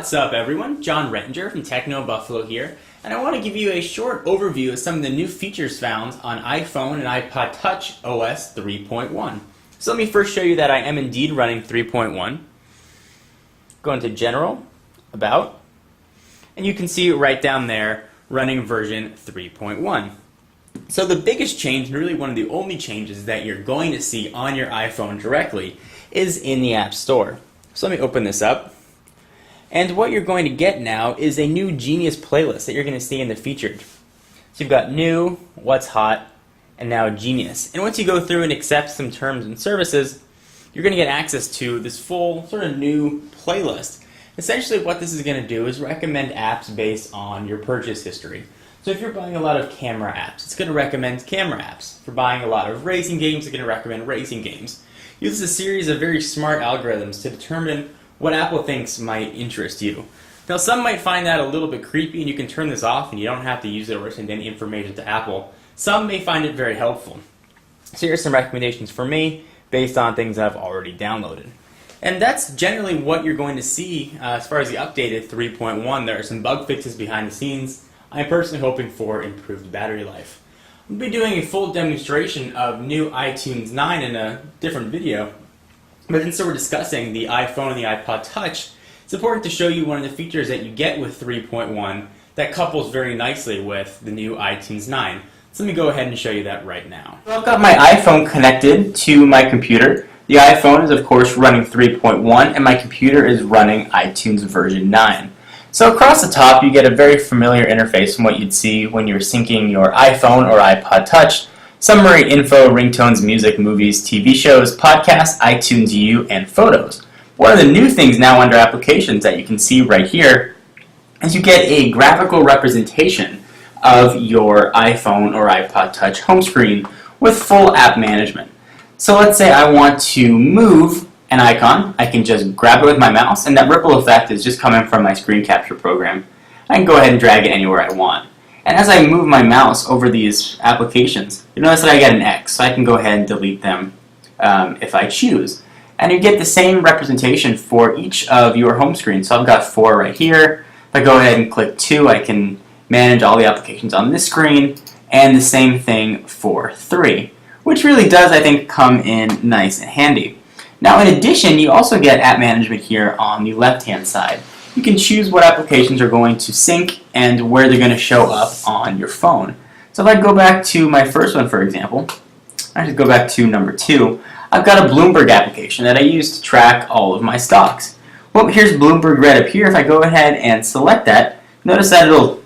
What's up everyone, John Rettinger from Techno Buffalo here, and I want to give you a short overview of some of the new features found on iPhone and iPod Touch OS 3.1. So let me first show you that I am indeed running 3.1. Go into General, About, and you can see right down there running version 3.1. So the biggest change, and really one of the only changes that you're going to see on your iPhone directly, is in the App Store. So let me open this up. And what you're going to get now is a new Genius playlist that you're going to see in the featured. So you've got New, What's Hot, and now Genius. And once you go through and accept some terms and services, you're going to get access to this full sort of new playlist. Essentially what this is going to do is recommend apps based on your purchase history. So if you're buying a lot of camera apps, it's going to recommend camera apps. If you're buying a lot of racing games, it's going to recommend racing games. Uses a series of very smart algorithms to determine what Apple thinks might interest you. Now some might find that a little bit creepy and you can turn this off and you don't have to use it or send any information to Apple. Some may find it very helpful. So here's some recommendations for me based on things I've already downloaded. And that's generally what you're going to see as far as the updated 3.1. There are some bug fixes behind the scenes. I'm personally hoping for improved battery life. I'll be doing a full demonstration of new iTunes 9 in a different video. But since we're discussing the iPhone and the iPod Touch, it's important to show you one of the features that you get with 3.1 that couples very nicely with the new iTunes 9. So let me go ahead and show you that right now. So I've got my iPhone connected to my computer. The iPhone is of course running 3.1 and my computer is running iTunes version 9. So across the top you get a very familiar interface from what you'd see when you're syncing your iPhone or iPod Touch. Summary, info, ringtones, music, movies, TV shows, podcasts, iTunes U, and photos. One of the new things now under applications that you can see right here is you get a graphical representation of your iPhone or iPod Touch home screen with full app management. So let's say I want to move an icon. I can just grab it with my mouse, and that ripple effect is just coming from my screen capture program. I can go ahead and drag it anywhere I want. And as I move my mouse over these applications, you notice that I get an X, so I can go ahead and delete them if I choose. And you get the same representation for each of your home screens. So I've got 4 right here. If I go ahead and click 2, I can manage all the applications on this screen, and the same thing for 3, which really does, I think, come in nice and handy. Now in addition, you also get app management here on the left-hand side. You can choose what applications are going to sync and where they're going to show up on your phone. So if I go back to my first one, for example, I just go back to number 2, I've got a Bloomberg application that I use to track all of my stocks. Well, here's Bloomberg right up here. If I go ahead and select that, notice that it'll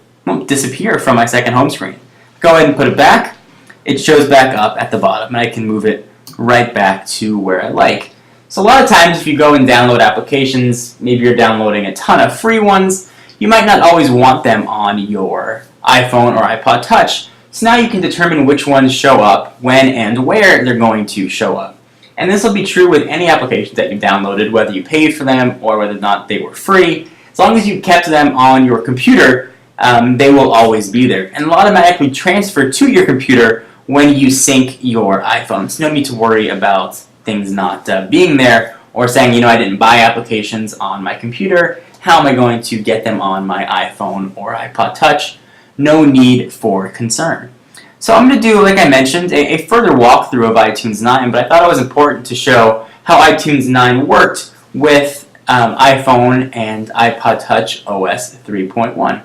disappear from my second home screen. Go ahead and put it back. It shows back up at the bottom, and I can move it right back to where I like. So a lot of times if you go and download applications, maybe you're downloading a ton of free ones, you might not always want them on your iPhone or iPod Touch. So now you can determine which ones show up, when and where they're going to show up. And this will be true with any applications that you downloaded, whether you paid for them or whether or not they were free. As long as you kept them on your computer, they will always be there. And will automatically transfer to your computer when you sync your iPhone. So no need to worry about things not being there or saying, you know, I didn't buy applications on my computer. How am I going to get them on my iPhone or iPod Touch? No need for concern. So I'm going to do, like I mentioned, a further walkthrough of iTunes 9, but I thought it was important to show how iTunes 9 worked with iPhone and iPod Touch OS 3.1.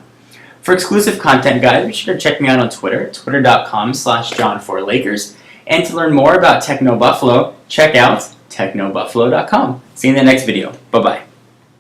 For exclusive content, guys, be sure to check me out on Twitter, twitter.com/John4Lakers. And to learn more about Techno Buffalo, check out technobuffalo.com. See you in the next video. Bye-bye.